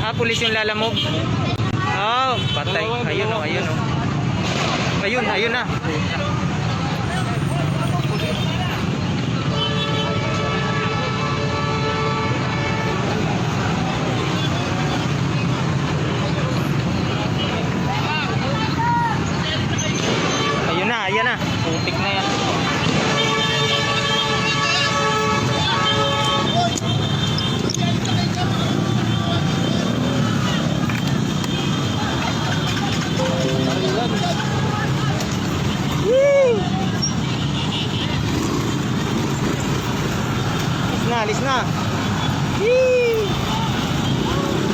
Ah, pulis yung lalamog. Oh, patay. Ayun oh, ayun oh. Ayun, ayun na. Ayun na, ayan na. Putik na yan. Alis na. Yee!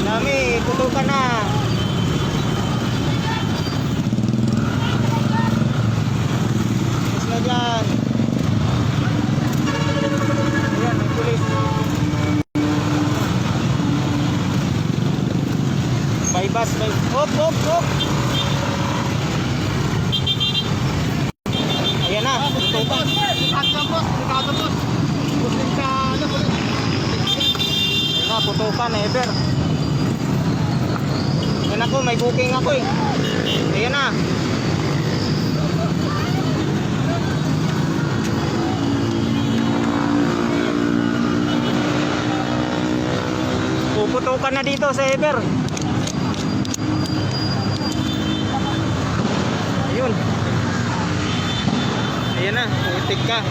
Dami, putukan na. Alis na dyan. Ayan, may pulis. Bypass, hop, hop, hop. Ayan na, putukan. Putukan ever. Yan ako, may booking ako eh. Ayan na. Puputukan na dito sa ever. Ayun. Ayan na, putik ka.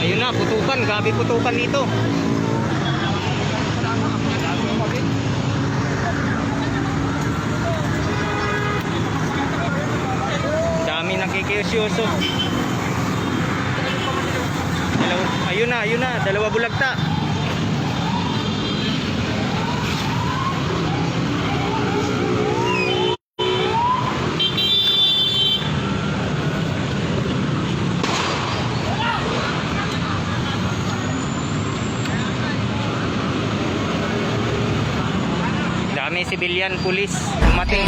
Ayun na, putukan, gabi putukan dito. Dami nakikisyoso. Ayun na, dalawa bulagta. May civilian police dumating.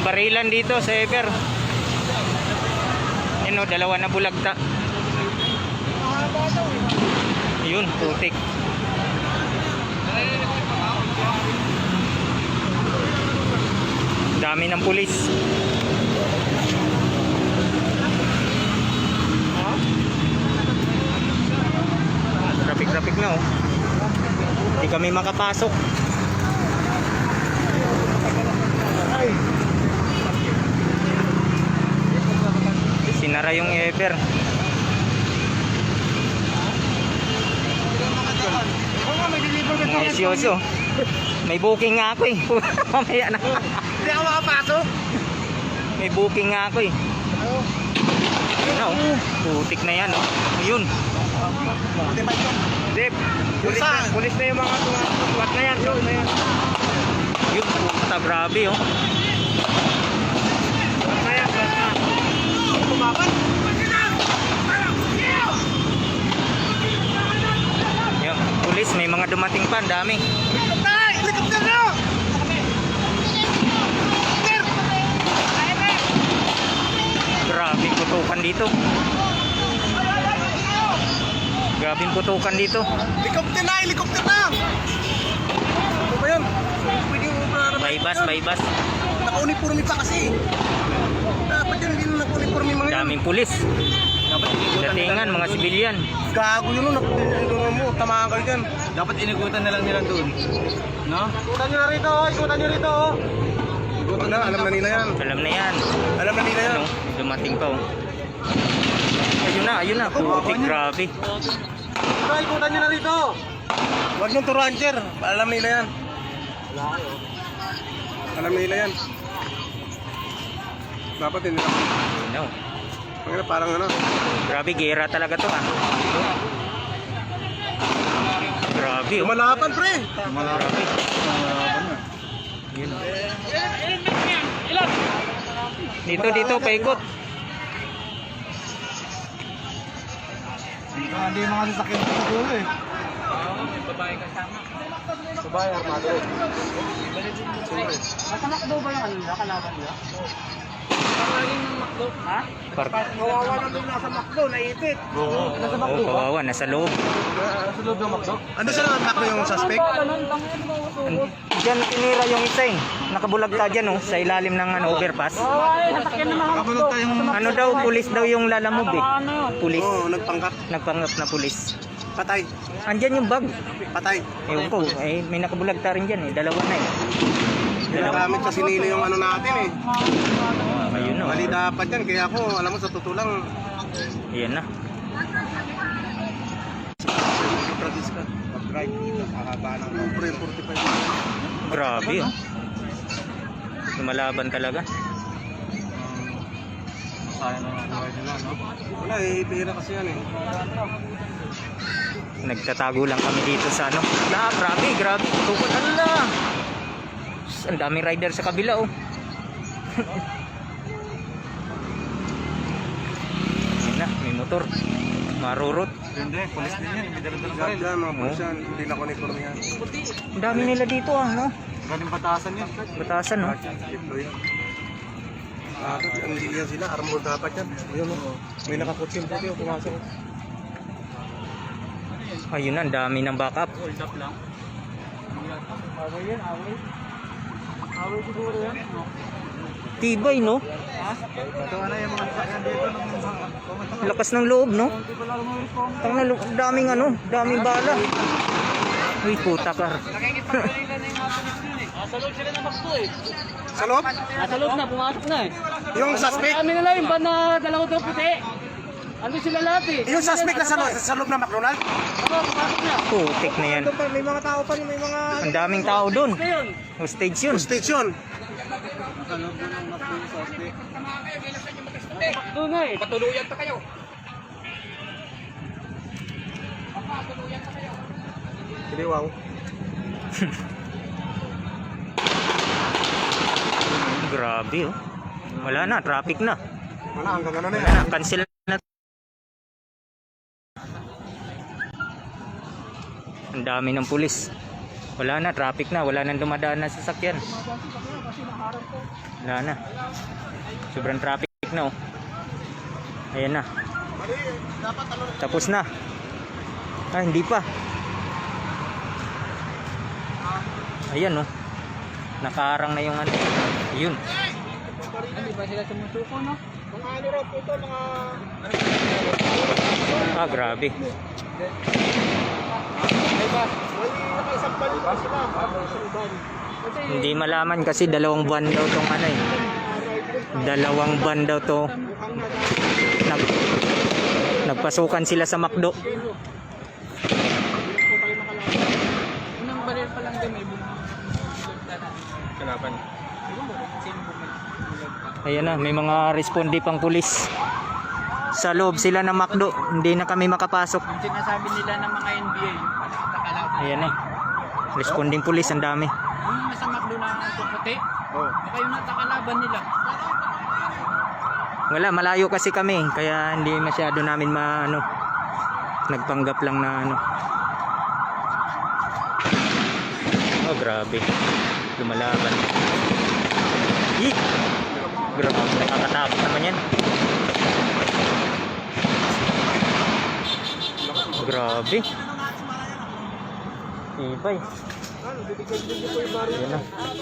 Barilan dito sa ever. Yan o, dalawa na bulagta. Yun, putik. Dami ng pulis. Traffic na oh. Hindi kami makapasok. Sinara yung ever. Mga isyoso. May booking nga ako eh. Mamaya na. Hindi ako makapasok. May booking nga ako eh. Ayun na oh. Putik na yan oh. Ayun. Dip. Pulis na yung mga tuwat na yan. Yun, puta, grabe oh. Yung pulis, may mga dumating pa, ang dami. Helicopter na! Grabing putukan dito. Grabing putukan dito. Helicopter na! Helicopter na! Ano ba yun? Baybas. Naka-uniforme pa kasi. Dapat yun, hindi na naka-uniforme mga yun. Daming pulis. Dapat Datingan, mga sibilyan. gago yun, nakuha mo. Tamaan kayo dyan. Dapat inigutan na lang nila doon. No? Ikutan nyo na rito, ikutan nyo rito. Ikutan na, alam na nila yan. Alam na yan. Alam na nila yan. Ano, dumating pa oh. Ayun na. Putik, grabe. Ikutan nyo na rito. Huwag nyo turuan, sir. Alam nila yan. Alam nila yan. Dapat hindi na. No. Parang ano. Grabe, gera talaga to ah. Grabe oh. Lumalaban, pre. Grabe. Yun. Dito, paikot. Hindi yung mga sasakyan sa dulo eh. Babae, armado. Nasa McDo ba yung ano nila? Kalaban nila? Ha? Kawawa na doon nasa McDo, naipit. Oo. Nasa Oo, McDo ba? kawawa, nasa loob. Nasa loob ng McDo? Ano siya naman McDo yung suspect? Diyan tinira yung isa eh. Nakabulag ka dyan oh, sa ilalim ng overpass. Nasakyan na mga Kapulog tayong... Ano daw, pulis daw yung lalamove eh. Pulis. Oo, nagpanggap. Nagpanggap na pulis. Patay. Andyan yung bag. Patay. Ewan ko, eh, may nakabulag ta rin dyan eh. Dalawa na eh. Ginagamit sa sinilo yung ano natin eh. Ayun na. Mali dapat yan, kaya ako, alam mo, sa totoo lang, Ayan na. practice ka. Pag-drive dito, kakaba ng pre 45. Grabe oh. Lumalaban talaga. Sayang na mga buhay nila, no? Wala eh, pera kasi yan eh. Nagtatago lang kami dito sa ano. Grabe. Tukod. Ala. Ang daming rider sa kabila oh. Ayan na, may motor. Marurot. Hindi, polis din yan. May dala-dala pa rin. Mga polis yan, hindi na uniform yan. Ang dami nila dito ah, no? Galing batasan yan. Batasan no? Ito yan. Hindi yan sila, armor dapat yan. Ayun no. May nakakutsin po kayo, pumasok. Ayun na, ang dami ng backup. hold up lang. Away yan, away. Away siguro yan. Tibay no? Ito ano yung mga sasakyan dito ng Lakas ng loob no? Hindi pala rumirespond. Daming ano, daming bala. Uy, puta ka. Nakikipagkalila na yung mga polis yun eh. Nasa loob sila ng McDo eh. Sa loob? Nasa loob na, pumasok na eh. Yung suspect? Kami nila yung van na dalawa daw puti. Ando sila lahat eh. Yung suspect na sa loob ng McDonald's? Ako, pumasok na. Putik na yan. May mga tao pa rin, may mga... Ang daming tao dun. Ngayon, Hostage yun. Station. McDo nga eh. Patuluyan pa kayo. Hindi, wow. Grabe oh. Wala na, traffic na. Wala, hanggang ano na Wala yan. na, cancel na. Ang dami ng pulis. Wala na, traffic na. Wala nang dumadaan na sasakyan. Wala na. Sobrang traffic na oh. Ayan na. Tapos na. Ah, hindi pa. Ayan oh. Nakaharang na yung ano. Ayun. Hindi ba sila sumusuko no? Mga ano raw po ito, mga... Ah, grabe. May nakaisang balik pa sila. Hindi malaman kasi dalawang buwan daw tong ano eh. Dalawang buwan daw to. Nagpasukan sila sa McDo. Unang baril pa lang din may bulang. Kalaban. Ayan na, may mga responde pang pulis. Sa loob sila ng McDo. Hindi na kami makapasok. Yung sinasabi nila ng mga NBA, yung nakakalaban. Ayan na. Responding pulis, ang dami. Yung nasa McDo na puti, baka yung natakalaban nila. Wala, malayo kasi kami. Kaya hindi masyado namin maano. Nagpanggap lang na ano. Oh, grabe. Lumalaban. Yee! Grabe, nakakatakot naman yan. Grabe. Ibay. Yan na.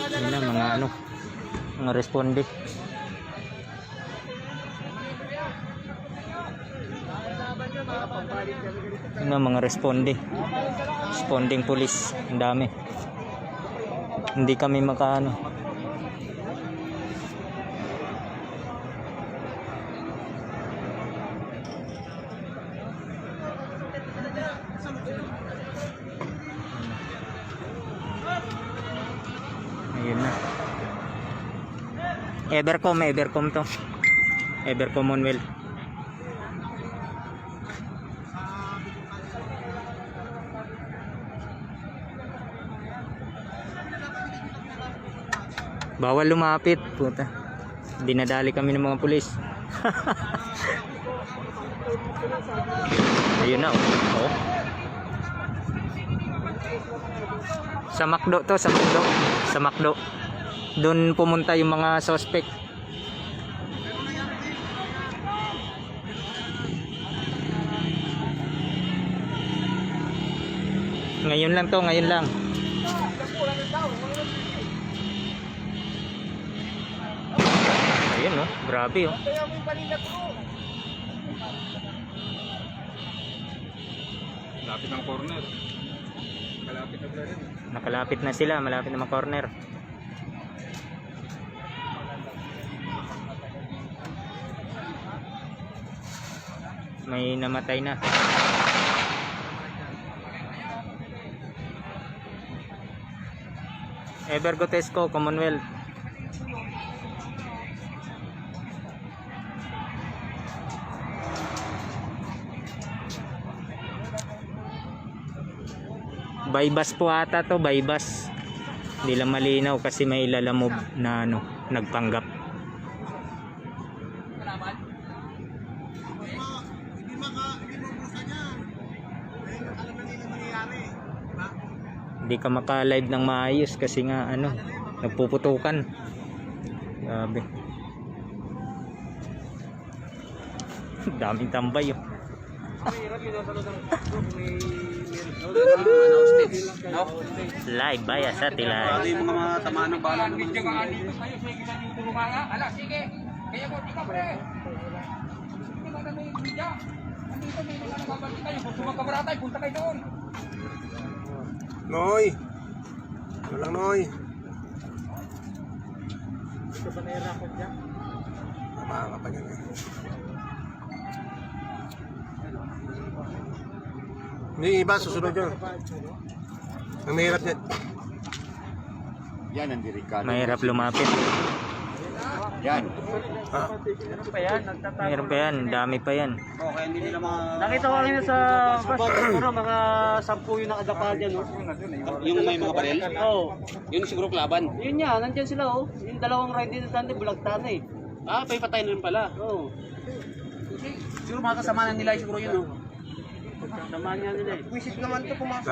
Yan na, mga ano. Mga responde. Yan na, mga responde. Responding police. Ang dami. Hindi kami makaano. Ayun na. Evercom to. Evercommonwealth. Bawal lumapit, puta. Dinadali kami ng mga pulis. Ayun na, oh. Sa McDo to, sa McDo. Sa McDo. Doon pumunta yung mga suspect. Ngayon lang to, ngayon lang. Ayun, oh, grabe, oh. Lapit ng corner. Malapit na rin. Nakalapit na sila, malapit na ma-corner. May namatay na. Ever Gotesco, Commonwealth. Baybas po ata to, baybas. Hindi lang malinaw kasi may lalamob na ano, nagpanggap. Hindi ka maka-live ng maayos kasi nga ano, nagpuputukan. Grabe. Daming tambay, oh. Live baya sa tilay. Yung mga tamaan ng bala naman. Ala, sige. Kaya mo, tika pre. Hindi mo na may media. Andito may mga nababalik kayo. Kung sumakabaratay, punta kayo doon. Noy! Walang Noy! Ito ba nairakot dyan? Tamaan ka pa yan eh. Hindi iba, susunod yun. Ang mahirap niya. Yan ang delikado. Mahirap lumapit. Yan. Ha? Ano pa yan? Nagtatago. Mahirap pa yan, dami pa yan. Okay, hindi nila mga... Nakita ko kanina sa bus, siguro mga 10 yung nakadapa dyan, no? Yung may mga baril? Oo. Yun siguro klaban. Yun nga, nandyan sila, oh. Yung dalawang ride dito dante, bulagtan na eh. Ah, patay na rin pala. Oo. Siguro mga kasama na nila siguro yun, oh. Samahan niya nila eh. Wisit naman to pumasok.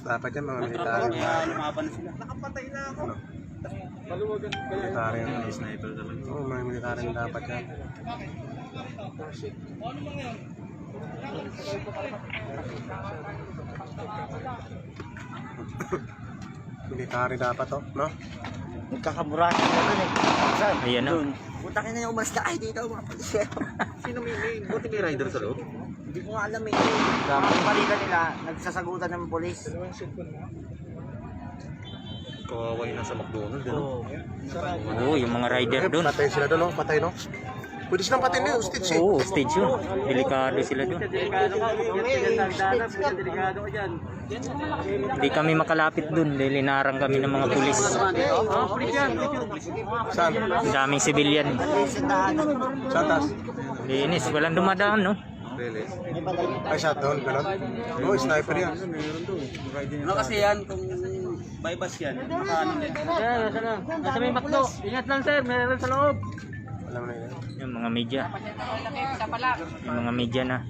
Dapat yan mga military. Lumaban na sila. Nakapatay na ako. Military yan. Sniper talaga. Oo, mga military na dapat yan. Military dapat to, no? Nagkakamurahan na doon eh. Saan? Ayan na. Punta ka na yung umalis na. Ay, dito mga palisero. Sino buti may rider sa loob? Hindi ko nga alam eh. Ang balita nila, nagsasagutan ng polis. Kawawa yun nasa McDonald's, ano? Oo, yung mga rider doon. Patay sila doon, no? Patay, no? Pwede silang patay na yun, stage eh. Oo, stage yun. Delikado sila doon. Delikado ka, pinagdagdanan, delikado ka dyan. Hindi kami makalapit doon dahil inarang kami ng mga pulis. Oo, pulis yan. Saan? Ang daming civilian. Saan taas? Linis, walang dumadaan, no? Really? Ay, shutdown, gano'n? Oo, sniper yan. Ano kasi yan, kung bypass yan, makaano din. Sir, nasa lang. Nasa may McDo. Ingat lang sir, meron sa loob. Alam na yan. Yung mga media. Yung mga media na.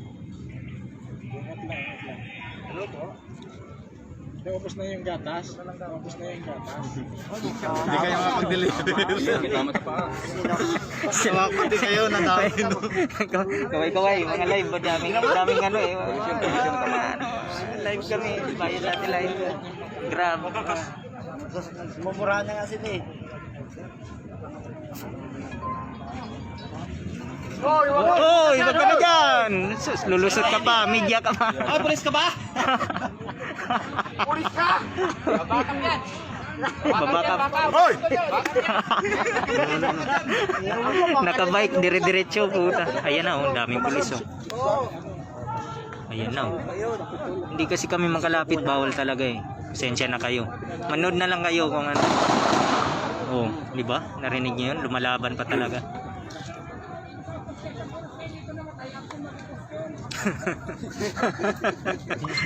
Naubos na yung gatas. Naubos na yung gatas. Hindi kayo makapag-deliver. Hindi kayo nadahin. Kaway-kaway, mga live. Daming ano eh. Live kami. Bayad natin live. Grab. Mumurahan na nga sila eh. Hoy, wag ka na dyan. Sus, lulusot ka pa. Media ka pa. Ay, pulis ka ba? Pulis ka? Babakap yan. Babakap. Hoy! Nakabike, dire-diretso, puta. Ayan na, oh, daming pulis, oh. Ayan na, oh. Hindi kasi kami makalapit, bawal talaga eh. Pasensya na kayo. Manood na lang kayo kung ano. Oh, di ba? Narinig niyo yun? Lumalaban pa talaga.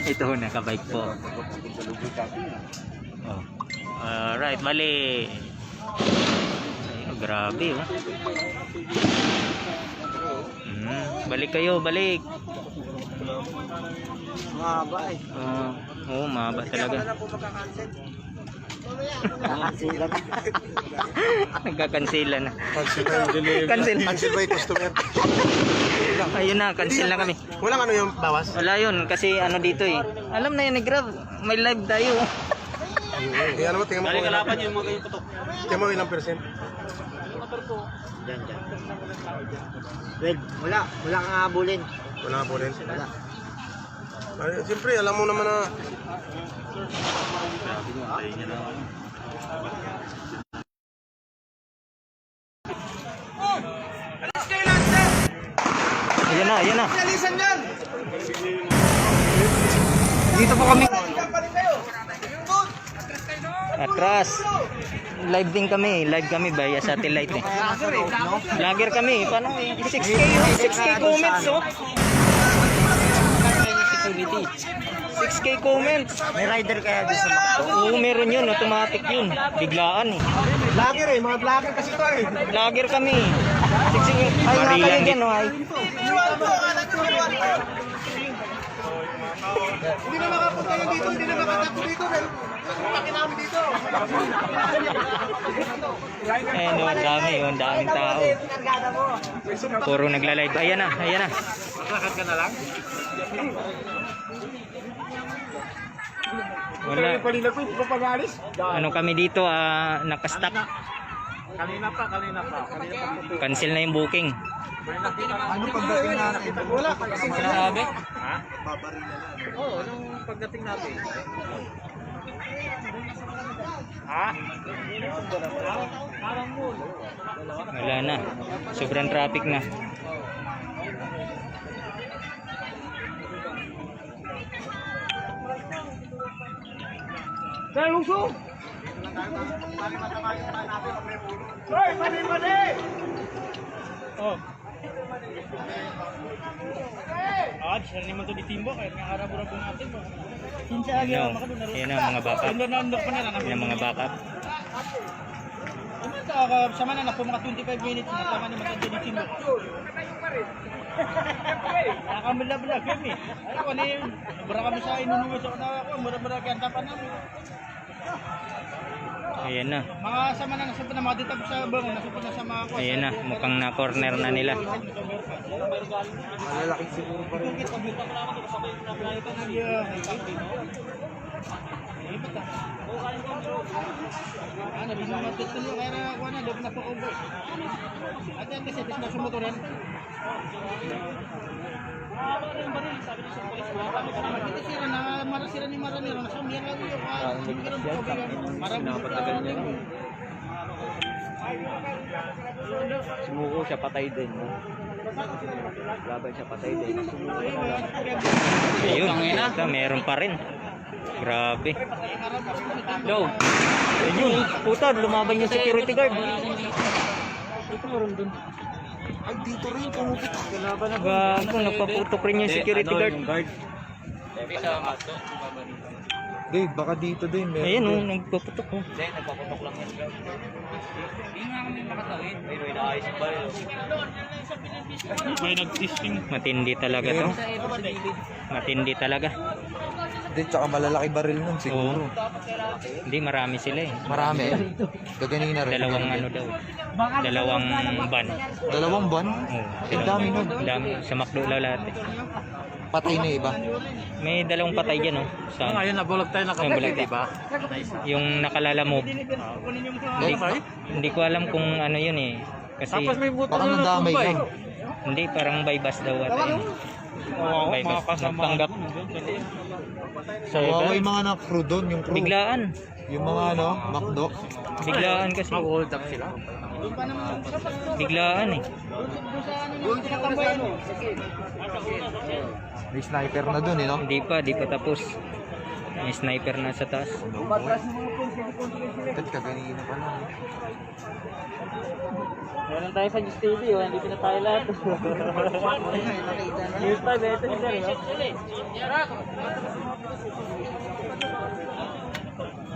Ito, nakabike po. Oh. Alright, bali. Ay, grabe oh. Balik kayo, balik. Mahaba eh. Oo, mahaba talaga. Nagkakansela na. Cancel. Cancel by customer. Ayun na, cancel na kami. Walang ano yung bawas? Wala yun, kasi ano dito eh. Alam na yan ni Grab, may live tayo. Eh, ano mo, tingnan mo. Dali kalapan yung mga putok. Tingnan mo ilang percent. Diyan. Wala kang habulin. Wala nga po rin. Wala. Ay, siyempre, alam mo naman na Ayan na, ayan na. Dito po kami. Atras. Live din kami, live kami via satellite eh. Vlogger kami, paano 6K oh, 6K comments oh. 6K comments. May rider kaya doon sa Macdo? Oo, meron yun, automatic yun. Biglaan eh. vlogger eh, mga vlogger kasi to eh. Vlogger kami. 6K. Ay, nga kayo dyan oh, ay. Hindi na makapunta na dito, hindi na makatakbo dito. Paki namin dito. Eh no, ang dami, ang daming tao. Puro nagla-live. Ayan na, ayan na. Maglakad ka na lang? Wala. Kanina ko, hindi ko pag-alis. Ano kami dito, nakastock. Kanina pa. Cancel na yung booking. Ano pagdating natin? Wala. Sabi? Ha? Oo, nung pagdating natin. Ha? Wala na. Sobrang traffic na. Dahil lusong! Hoy! Pali! Oh. Siya naman ito di Timbo, kaya nga harap-harap natin. Yan ang mga backup. Yan ang mga backup. Sama na po mga 25 minutes na tama naman ito di Timbo. Nakamila-bila kami. Ay, ano yun? Mura kami sa inunungin sa kanawa ko. Mura-mura kaya ang tapan namin. Ayan na. Mga sama na nasa na mga ditag sa bango, nasa na sa mga ko. Ayan na. Mukhang na corner na nila. Malalaki siguro pa rin. Ano, binamatid ko nyo, kaya ako na, doon na po over. At yan kasi, bis na sumuturan. Hindi sila na, mara sila ni Maranero, nasa umiyan lang yun. Sumuko siya, patay din. No? Laban siya, patay din. Sumuko na lang. Ayun. Ito, meron pa rin. Grabe. Yo. Ayun. Puta, lumaban yung security guard. Ito meron dun. Ay, dito rin, pumuputok. Kalaban na. Gago, nagpaputok rin yung security guard. Dave, baka dito din. Ayun oh, nagpaputok oh. Hindi, nagpaputok lang yan. Hindi nga kami nakatawid. May naayos ba yun? May nag-testing. Matindi talaga to. Matindi talaga. Hindi, tsaka malalaki baril nun siguro. Hindi, marami sila eh. Marami. Gaganina rin. Dalawang ano daw. Dalawang ban. Dalawang ban? Oh, Ang dami nun. dami. Sa McDo lahat eh. Patay na iba. May dalawang patay dyan oh. Sa Ayun, nabulag tayo Yung bulag. di ba? yung nakalalamove. Hindi ko alam kung ano yun eh. Kasi Baka nadamay yun. hindi, parang bypass daw at yun. Bypass. Nagpanggap. So, Kawawa yung mga na-crew doon, yung crew. biglaan. Yung mga ano, McDo. Biglaan kasi. Hold up sila. Biglaan eh. May sniper na doon, eh, no? Di pa tapos. May sniper na sa taas. Ba't kaganina pa lang? Meron tayo sa News TV, oh. Hindi na tayo lahat. News 5, ito ni Sir,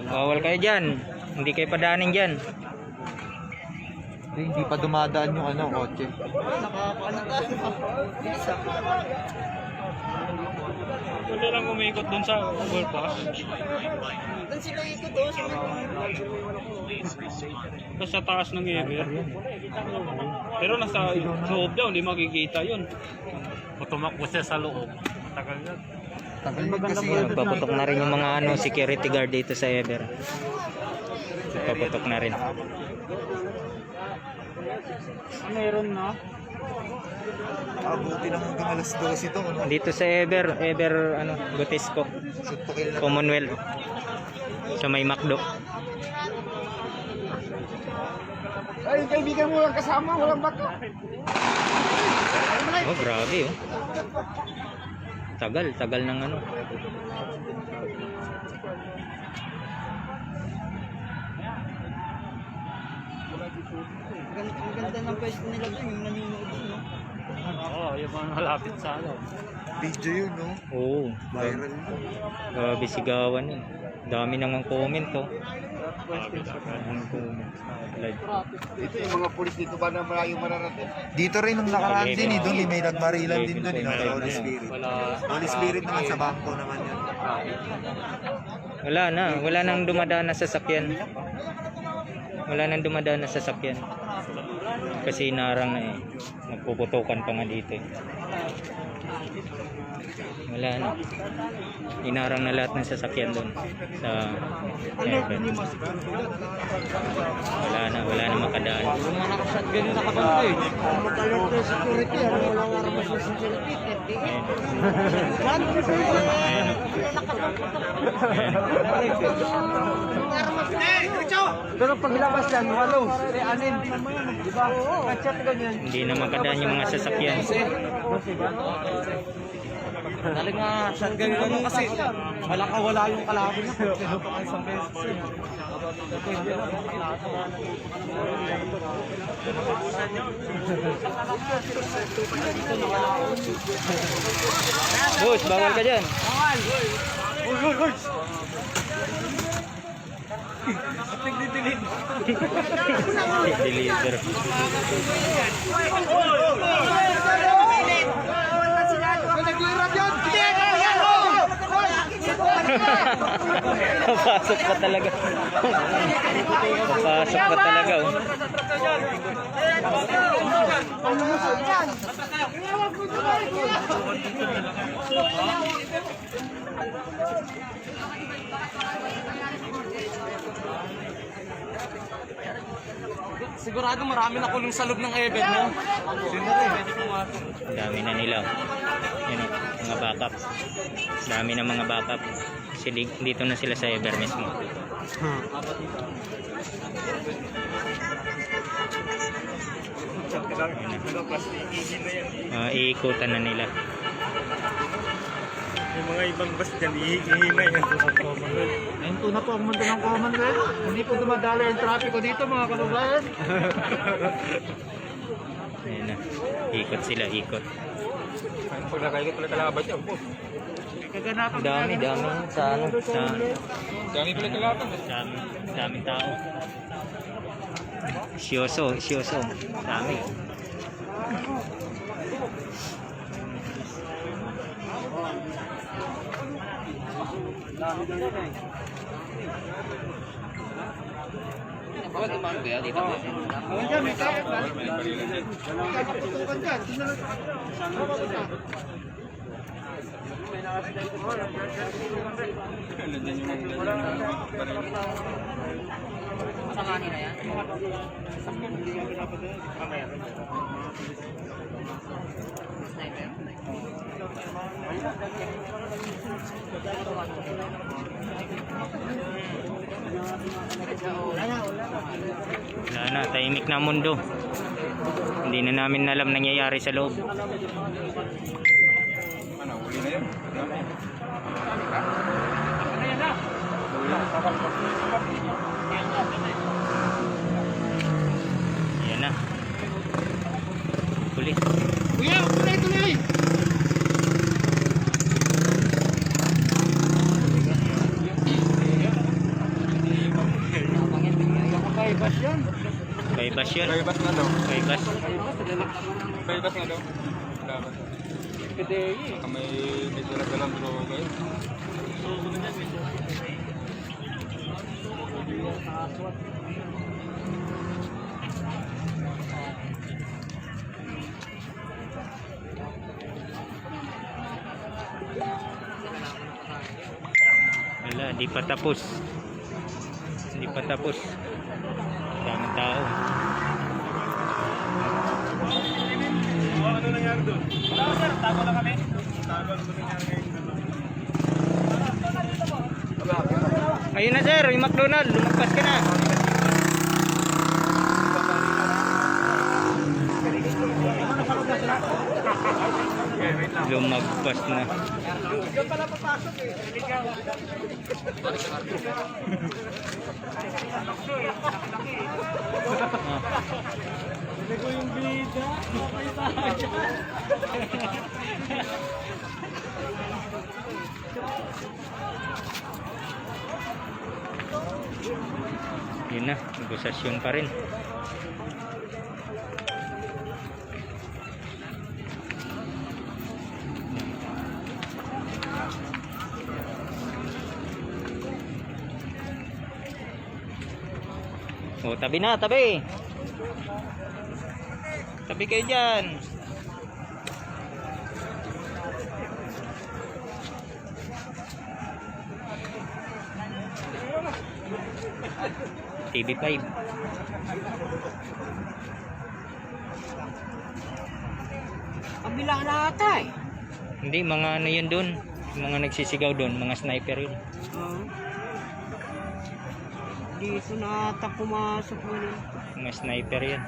Bawal kayo dyan. Hindi kayo padanin dyan. Hindi pa dumadaan yung ano, kotse. Wala lang umikot dun sa overpass. Doon sila ikot doon. Tapos sa taas ng area. Pero nasa loob daw, hindi makikita yun. O tumakbo siya sa loob. Tagal yan. Tagal yun kasi yan. Nagpaputok na rin yung mga ano, security guard dito sa Ever. Nagpaputok na rin. Meron na. Abuti lang hanggang alas 12 ito. Ano? Dito sa Ever ano, Gotisco, Shoot to kill na. Commonwealth. Sa may McDo. Ay, kaibigan mo lang kasama, walang bato. Oh, grabe oh. Tagal ng ano. Ang ganda ng pwesto nila doon, yung nanonood doon, no? Oo, yung mga malapit sa ano. Video yun, no? Oo. Viral. Grabe sigawan yun. Dami nang comment oh. Ang comment. Live. Dito yung mga pulis dito ba na malayong mararating? Dito rin nung nakaraan din eh. Doon eh. May nagmarilan din doon eh. No? Sa Holy Spirit. Holy Spirit naman sa bangko naman yun. Wala nang dumadaan na sasakyan. Wala nang dumadaan na sasakyan. Kasi inarang na eh. Nagpuputukan pa nga dito eh. Wala na. Inarang na lahat ng sasakyan doon sa Ever. Wala na makadaan. Mga nakashotgun yung nakabanto eh. Mag-alert na security, ano walang armas na security. Ayan. Pero paglabas yan, walo, anin. Diba? Kachat ganyan. Hindi na makadaan yung mga sasakyan. Dali nga shotgun yung ano kasi. Walang kawala yung kalaban niya. Pero pa isang beses yun. Boss, bawal ka dyan. Deliver. Papasok pa talaga. Papasok pa talaga oh. Sigurado marami na kulong sa loob ng Ever, no? Ang dami na nila. Yun oh, mga backup. Dami na mga backup. Kasi dito na sila sa Ever mismo. Iikutan na nila. Yung mga ibang bus dyan, ihihimay yan sa Commonwealth. Ayun po na po ang mundo ng Commonwealth. Hindi po dumadala yung trapiko dito, mga kalubayan. Ayan na. Ikot sila, ikot. Pag nakaikot pala kalaban niya, po. Kaganapan Dami sa ano, sa Dami pala kalaban. daming tao. Syoso. Dami. Diyan, may kaya. Pagtutukan dyan. Wala na, tahimik na ang mundo. Hindi na namin alam nangyayari sa loob. Ano, huli na yun? Ayan na. Pulis. Kuya, tuloy! Bypass yun. Bypass na daw. Bypass. Bypass na daw. Dapat. Baka may dala-dalang droga yun. Wala, di pa tapos. Hindi pa tapos. Daming tao. Ano nangyari doon? Wala sir, tago lang kami. Tago lang nangyari ngayon. Ayun na sir, yung McDonald, lumagpas ka na. Lumagpas na. Yun na, negosasyon pa rin. Oh, tabi na, tabi. Tabi kayo dyan. TV5. Kabila na ata eh. Hindi, mga ano yun dun. Mga nagsisigaw dun, mga sniper yun. Dito na ata pumasok mo rin. Mga sniper yan.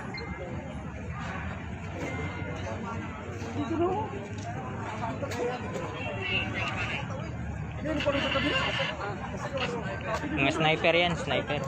Mga sniper yan, sniper.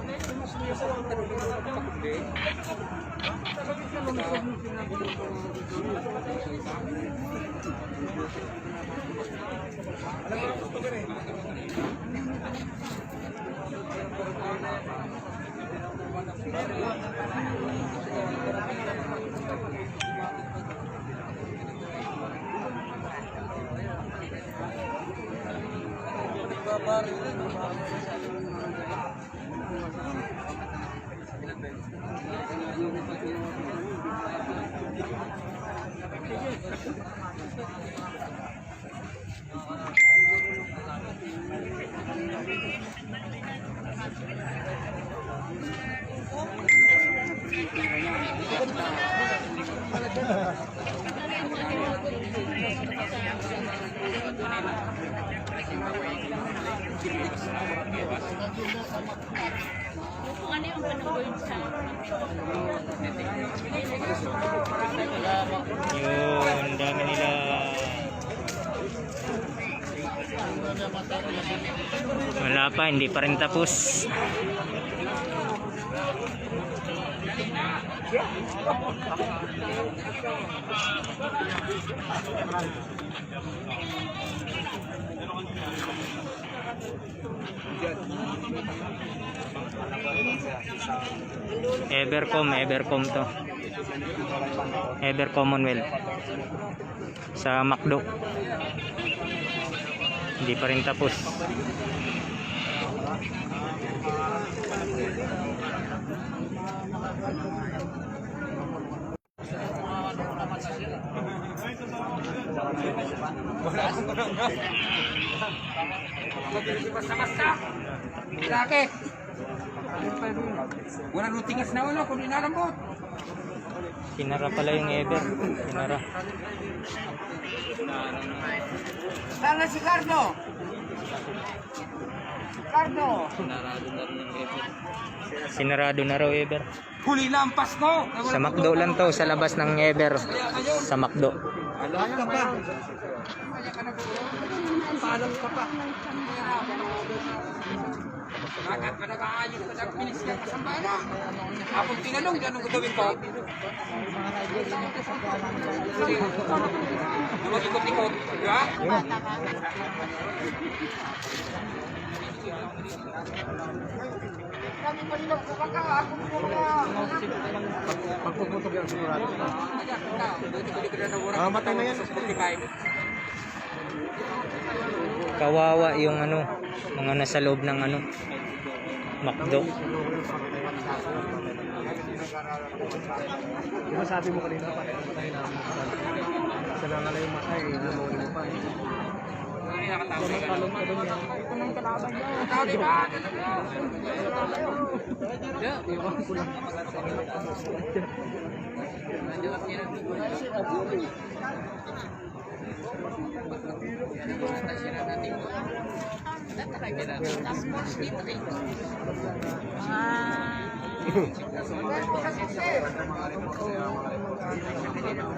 Yun, dami nila. Wala pa, hindi pa rin tapos. Evercom to. Commonwealth sa McDo. Hindi pa rin tapos. Basta-basta. Laki. Wala nung tingas na ulo kung inalambot. Pinara pala yung Ever. Pinara. Saan na si Cardo? Cardo. Sinarado na raw Ever. Huli lampas ko. Sa McDo lang to, sa labas ng Ever. Sa McDo. Alam ka pa. Paalam ka pa. Bakit pa nag-aayos ka ng minister ka sa bayan? Kapag tinanong, anong gagawin ko? Lumag-ikot-ikot. Diba? Pagpuputok yan sigurado. Matay na yan. Kawawa yung ano, mga nasa loob ng ano, McDo. Di ba sabi mo kanina, patay namin. Sa nangala yung matay, namunin mo pa. Ah.